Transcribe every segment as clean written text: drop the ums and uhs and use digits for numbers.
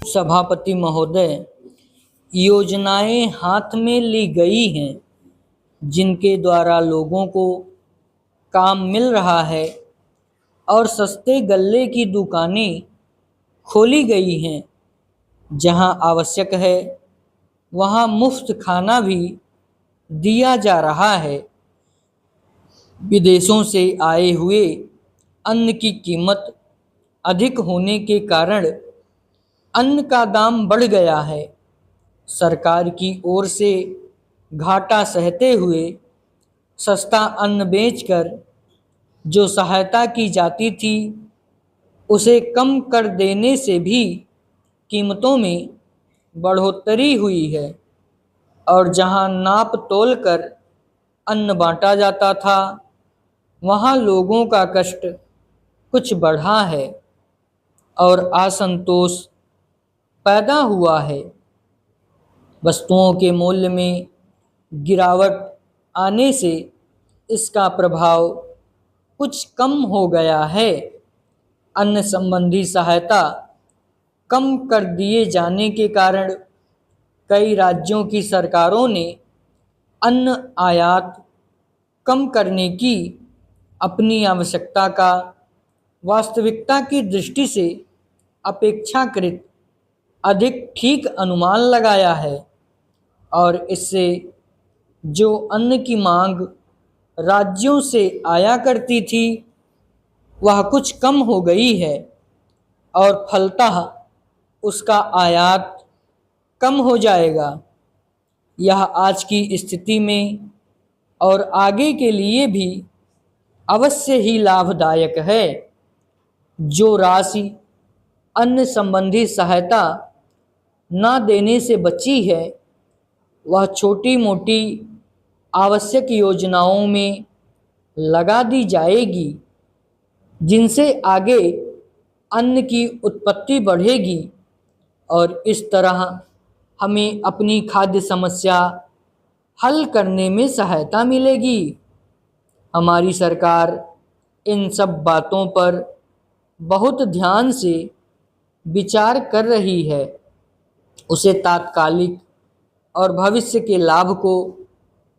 सभापति महोदय, योजनाएं हाथ में ली गई हैं जिनके द्वारा लोगों को काम मिल रहा है और सस्ते गल्ले की दुकानें खोली गई हैं। जहां आवश्यक है वहां मुफ्त खाना भी दिया जा रहा है। विदेशों से आए हुए अन्न की कीमत अधिक होने के कारण अन्न का दाम बढ़ गया है। सरकार की ओर से घाटा सहते हुए सस्ता अन्न बेचकर जो सहायता की जाती थी उसे कम कर देने से भी कीमतों में बढ़ोतरी हुई है और जहां नाप तोल कर अन्न बांटा जाता था वहां लोगों का कष्ट कुछ बढ़ा है और असंतोष पैदा हुआ है। वस्तुओं के मूल्य में गिरावट आने से इसका प्रभाव कुछ कम हो गया है। अन्न संबंधी सहायता कम कर दिए जाने के कारण कई राज्यों की सरकारों ने अन्न आयात कम करने की अपनी आवश्यकता का वास्तविकता की दृष्टि से अपेक्षाकृत अधिक ठीक अनुमान लगाया है और इससे जो अन्न की मांग राज्यों से आया करती थी वह कुछ कम हो गई है और फलतः उसका आयात कम हो जाएगा। यह आज की स्थिति में और आगे के लिए भी अवश्य ही लाभदायक है। जो राशि अन्न संबंधी सहायता न देने से बची है वह छोटी मोटी आवश्यक योजनाओं में लगा दी जाएगी जिनसे आगे अन्न की उत्पत्ति बढ़ेगी और इस तरह हमें अपनी खाद्य समस्या हल करने में सहायता मिलेगी। हमारी सरकार इन सब बातों पर बहुत ध्यान से विचार कर रही है। उसे तात्कालिक और भविष्य के लाभ को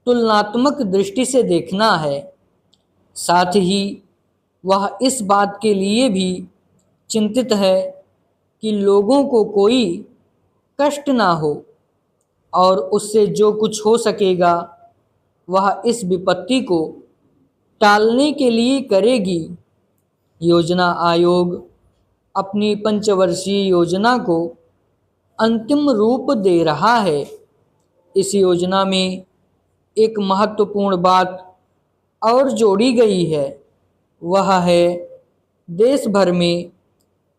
तुलनात्मक दृष्टि से देखना है। साथ ही वह इस बात के लिए भी चिंतित है कि लोगों को कोई कष्ट ना हो और उससे जो कुछ हो सकेगा वह इस विपत्ति को टालने के लिए करेगी। योजना आयोग अपनी पंचवर्षीय योजना को अंतिम रूप दे रहा है। इस योजना में एक महत्वपूर्ण बात और जोड़ी गई है, वह है देश भर में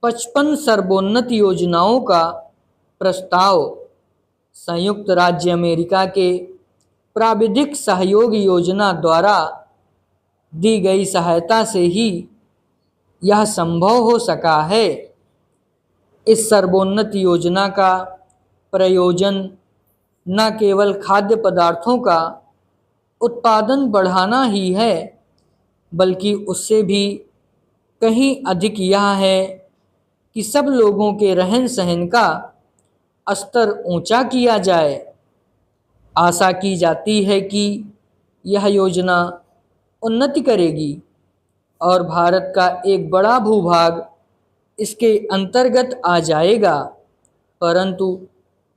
55 सर्वोन्नत योजनाओं का प्रस्ताव। संयुक्त राज्य अमेरिका के प्राविधिक सहयोग योजना द्वारा दी गई सहायता से ही यह संभव हो सका है। इस सर्वोन्नत योजना का प्रयोजन न केवल खाद्य पदार्थों का उत्पादन बढ़ाना ही है बल्कि उससे भी कहीं अधिक यह है कि सब लोगों के रहन सहन का स्तर ऊंचा किया जाए। आशा की जाती है कि यह योजना उन्नति करेगी और भारत का एक बड़ा भूभाग इसके अंतर्गत आ जाएगा, परंतु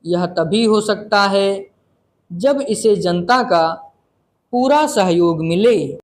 यह तभी हो सकता है जब इसे जनता का पूरा सहयोग मिले।